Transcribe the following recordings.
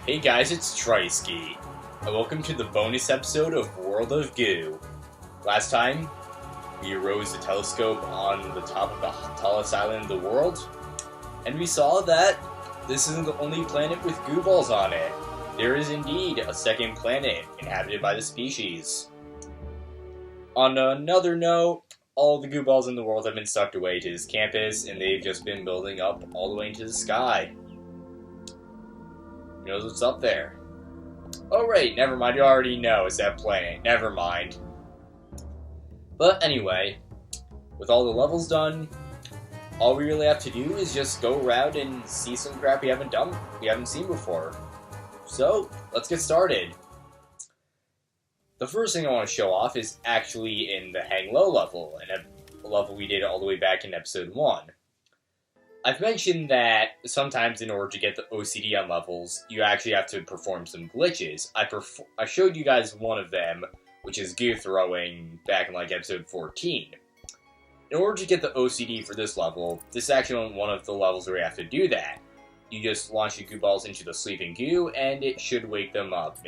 Hey guys, it's TriSkeet, and welcome to the bonus episode of World of Goo. Last time, we rose the telescope on the top of the tallest island in the world, and we saw that this isn't the only planet with goo balls on it. There is indeed a second planet inhabited by the species. On another note, all the goo balls in the world have been sucked away to this campus, and they've just been building up all the way into the sky. Who knows what's up there? Oh right, never mind, you already know, it's that planet. Never mind. But anyway, with all the levels done, all we really have to do is just go around and see some crap we haven't seen before. So, let's get started. The first thing I want to show off is actually in the Hang Low level, and a level we did all the way back in episode 1. I've mentioned that sometimes in order to get the OCD on levels, you actually have to perform some glitches. I showed you guys one of them, which is goo throwing, back in like episode 14. In order to get the OCD for this level, this is actually one of the levels where you have to do that. You just launch the goo balls into the sleeping goo, and it should wake them up.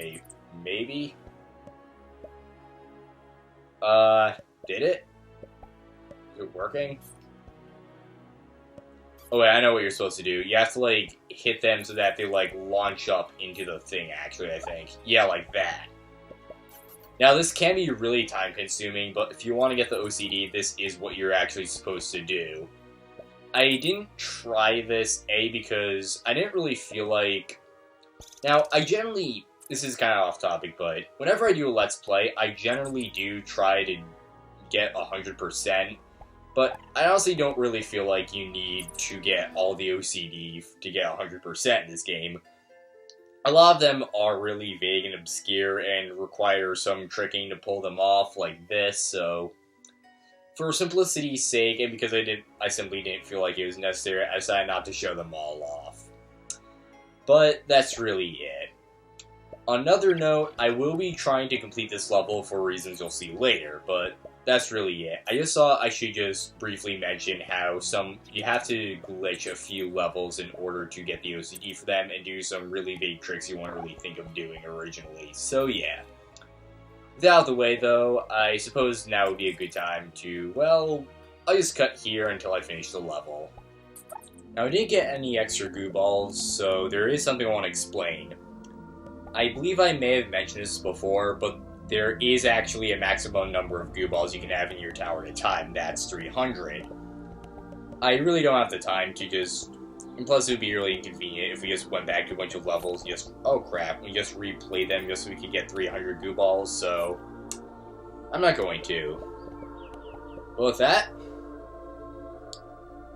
Maybe? Did it? Is it working? Oh wait, I know what you're supposed to do. You have to, like, hit them so that they, like, launch up into the thing, actually, I think. Yeah, like that. Now, this can be really time-consuming, but if you want to get the OCD, this is what you're actually supposed to do. I didn't try this, because I didn't really feel like... Now, this is kind of off-topic, but whenever I do a Let's Play, I generally do try to get 100%. But I honestly don't really feel like you need to get all the OCD to get 100% in this game. A lot of them are really vague and obscure and require some tricking to pull them off, like this, so... For simplicity's sake, and because I simply didn't feel like it was necessary, I decided not to show them all off. But that's really it. On another note, I will be trying to complete this level for reasons you'll see later, but that's really it. I just thought I should just briefly mention how you have to glitch a few levels in order to get the OCD for them and do some really big tricks you wouldn't really think of doing originally. So yeah. With that out of the way though, I suppose now would be a good time to, well, I'll just cut here until I finish the level. Now I didn't get any extra goo balls, so there is something I want to explain. I believe I may have mentioned this before, but there is actually a maximum number of goo balls you can have in your tower at a time. That's 300. I really don't have the time to just... And plus, it would be really inconvenient if we just went back to a bunch of levels and just... Oh crap, we just replay them just so we could get 300 goo balls, so... I'm not going to. Well, with that...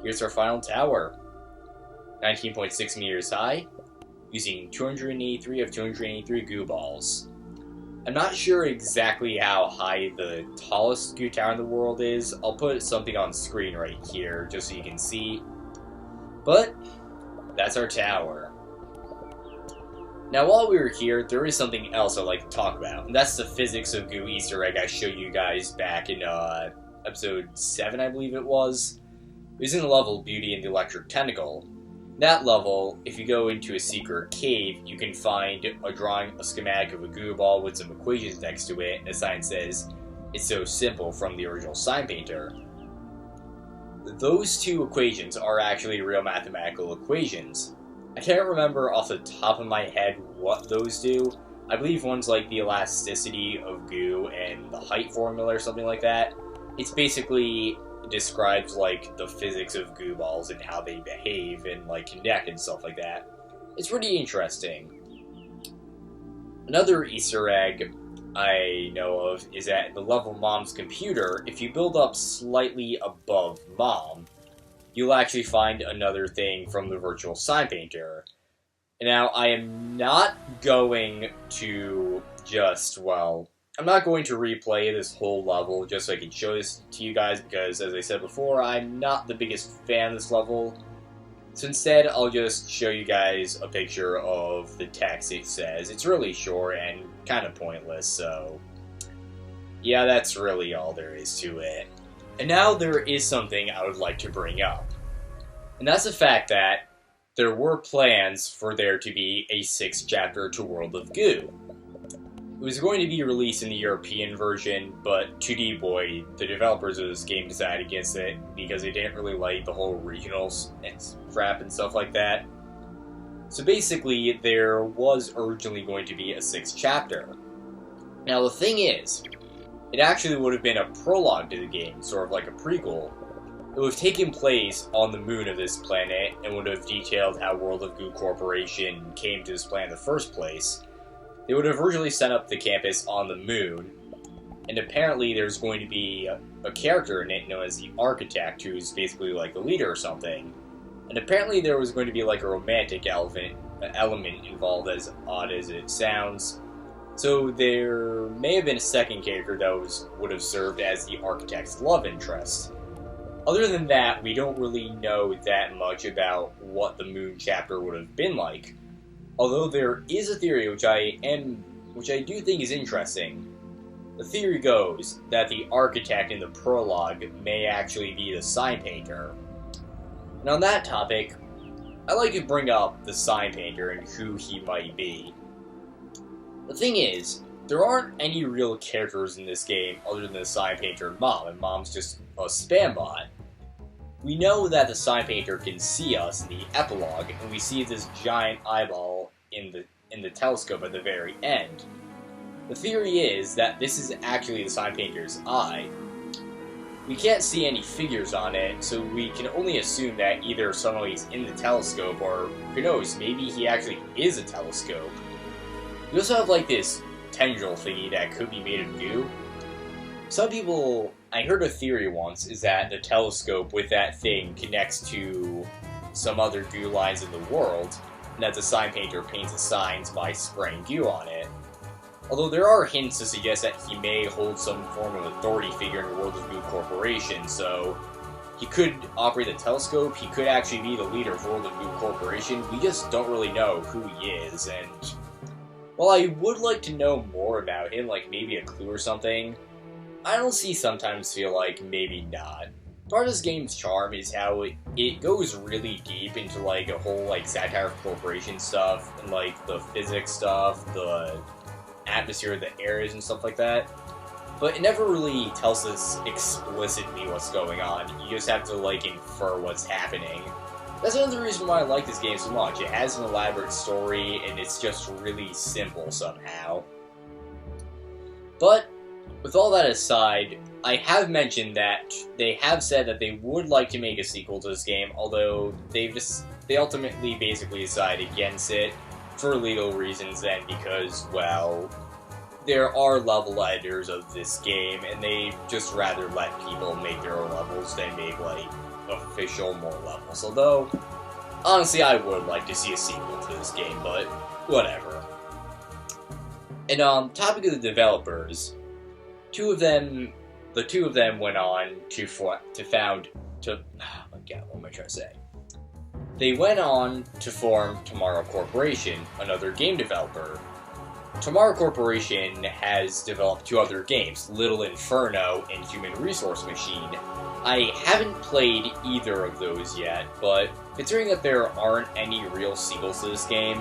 Here's our final tower. 19.6 meters high, using 283 of 283 goo balls. I'm not sure exactly how high the tallest goo tower in the world is. I'll put something on screen right here, just so you can see. But, that's our tower. Now, while we were here, there is something else I'd like to talk about. And that's the physics of goo Easter egg I showed you guys back in, episode 7, I believe it was. It was in the level Beauty and the Electric Tentacle. That level, if you go into a secret cave, you can find a schematic of a goo ball with some equations next to it, and the sign says, "It's so simple," from the original sign painter. Those two equations are actually real mathematical equations. I can't remember off the top of my head what those do. I believe one's like the elasticity of goo and the height formula or something like that. It's basically... describes like the physics of goo balls and how they behave and like connect and stuff like that. It's pretty interesting. Another Easter egg I know of is at the level Mom's computer. If you build up slightly above Mom, you'll actually find another thing from the virtual sign painter. Now, I am not going to just, well... I'm not going to replay this whole level just so I can show this to you guys because, as I said before, I'm not the biggest fan of this level. So instead, I'll just show you guys a picture of the text it says. It's really short and kind of pointless, so... Yeah, that's really all there is to it. And now there is something I would like to bring up. And that's the fact that there were plans for there to be a 6th chapter to World of Goo. It was going to be released in the European version, but 2D Boy, the developers of this game, decided against it because they didn't really like the whole regionals and crap and stuff like that. So basically, there was originally going to be a 6th chapter. Now the thing is, it actually would have been a prologue to the game, sort of like a prequel. It would have taken place on the moon of this planet and would have detailed how World of Goo Corporation came to this planet in the first place. They would have originally set up the campus on the moon, and apparently there's going to be a character in it known as the Architect, who's basically like the leader or something. And apparently there was going to be like a romantic element involved, as odd as it sounds. So there may have been a second character that would have served as the Architect's love interest. Other than that, we don't really know that much about what the Moon chapter would have been like. Although there is a theory which I do think is interesting. The theory goes that the Architect in the prologue may actually be the sign painter. And on that topic, I'd like to bring up the sign painter and who he might be. The thing is, there aren't any real characters in this game other than the sign painter and Mom, and Mom's just a spam bot. We know that the sign painter can see us in the epilogue, and we see this giant eyeball in the telescope at the very end. The theory is that this is actually the sign painter's eye. We can't see any figures on it, so we can only assume that either somehow he's in the telescope, or who knows, maybe he actually is a telescope. We also have like this tendril thingy that could be made of goo. Some people, I heard a theory once, is that the telescope with that thing connects to some other goo lines in the world, and that the sign painter paints the signs by spraying goo on it. Although there are hints to suggest that he may hold some form of authority figure in the World of Goo Corporation, so he could operate the telescope, he could actually be the leader of World of Goo Corporation. We just don't really know who he is, and while I would like to know more about him, like maybe a clue or something, I honestly sometimes feel like maybe not. Part of this game's charm is how it goes really deep into like a whole like satire of corporation stuff, and like the physics stuff, the atmosphere of the areas and stuff like that. But it never really tells us explicitly what's going on. You just have to like infer what's happening. That's another reason why I like this game so much. It has an elaborate story, and it's just really simple somehow. But, with all that aside, I have mentioned that they have said that they would like to make a sequel to this game, although they ultimately basically decided against it for legal reasons, and because, well, there are level editors of this game, and they just rather let people make their own levels than make, like, official more levels. Although, honestly, I would like to see a sequel to this game, but whatever. And on topic of the developers, the two of them went on to found They went on to form Tomorrow Corporation, another game developer. Tomorrow Corporation has developed two other games, Little Inferno and Human Resource Machine. I haven't played either of those yet, but considering that there aren't any real sequels to this game,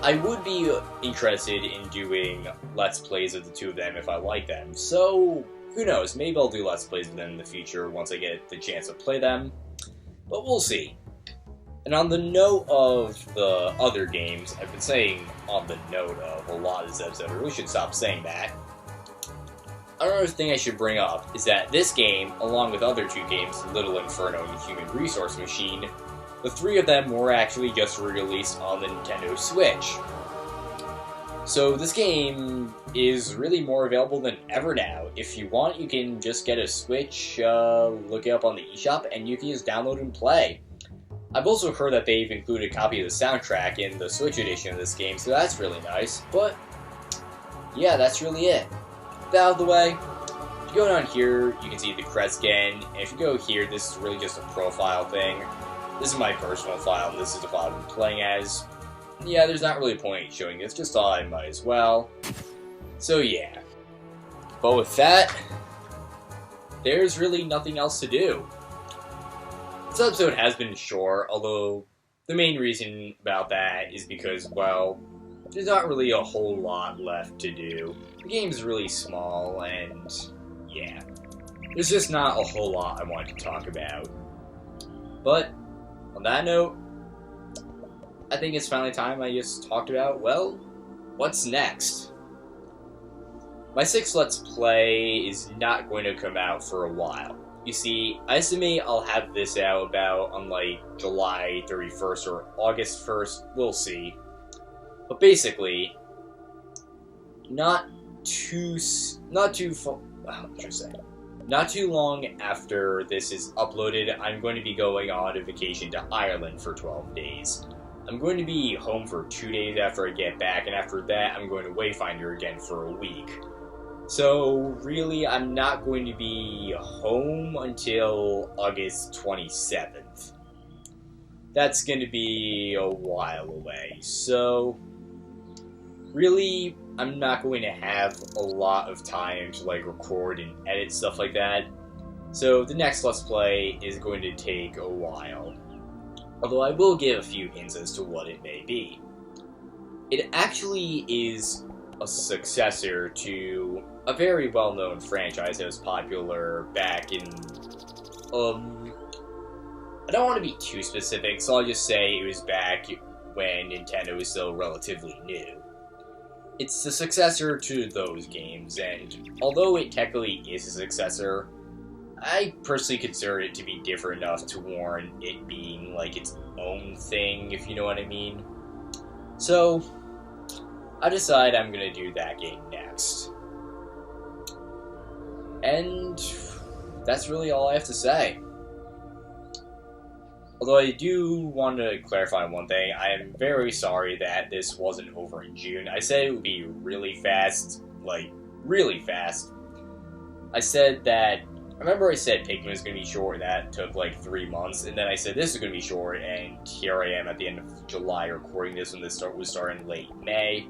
I would be interested in doing Let's Plays of the two of them if I like them. So, who knows, maybe I'll do Let's Plays of them in the future once I get the chance to play them, but we'll see. And on the note of the other games, I've been saying on the note of a lot of this episode, I really should stop saying that. Another thing I should bring up is that this game, along with other two games, Little Inferno and Human Resource Machine, the three of them were actually just released on the Nintendo Switch. So this game is really more available than ever now. If you want, you can just get a Switch, look it up on the eShop, and you can just download and play. I've also heard that they've included a copy of the soundtrack in the Switch edition of this game, so that's really nice. But, yeah, that's really it. With that out of the way, if you go down here, you can see the credits again, and if you go here, this is really just a profile thing. This is my personal file, and this is the file I'm playing as. Yeah, there's not really a point in showing this, just thought I might as well. So yeah. But with that, there's really nothing else to do. This episode has been short, although The main reason about that is because, well, there's not really a whole lot left to do. The game's really small, and yeah, there's just not a whole lot I want to talk about. But, on that note, I think it's finally time I just talked about, well, what's next? My 6th Let's Play is not going to come out for a while. You see, I estimate I'll have this out about on like July 31st or August 1st, we'll see. But basically, not too long after this is uploaded, I'm going to be going on a vacation to Ireland for 12 days. I'm going to be home for 2 days after I get back, and after that, I'm going to Wayfinder again for a week. So, really, I'm not going to be home until August 27th. That's going to be a while away, so really, I'm not going to have a lot of time to like record and edit stuff like that. So the next Let's Play is going to take a while. Although I will give a few hints as to what it may be. It actually is a successor to a very well-known franchise that was popular back in, I don't want to be too specific, so I'll just say it was back when Nintendo was still relatively new. It's the successor to those games, and although it technically is a successor, I personally consider it to be different enough to warrant it being like its own thing, if you know what I mean. So, I decide I'm gonna do that game next. And that's really all I have to say. Although I do want to clarify one thing, I am very sorry that this wasn't over in June. I said it would be really fast, like, really fast. I said that, I remember I said Pikmin was going to be short, and that took like 3 months, and then I said this is going to be short, and here I am at the end of July recording this when this was starting late May.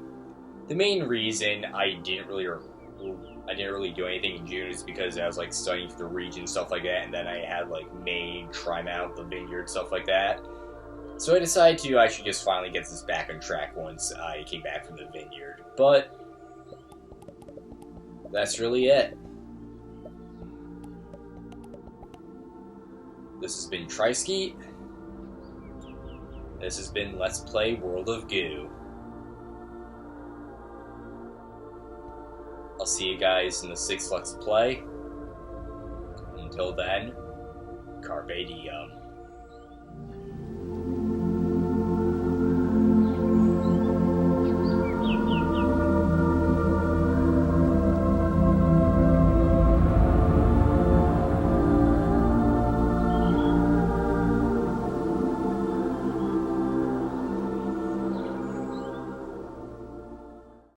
The main reason I didn't really do anything in June is because I was like studying for the region, stuff like that, and then I had like May, Trimount, the vineyard, stuff like that. So I decided I should just finally get this back on track once I came back from the vineyard. But that's really it. This has been TriSkeet. This has been Let's Play World of Goo. I'll see you guys in the 6th Let's Play. Until then, Carpe Diem.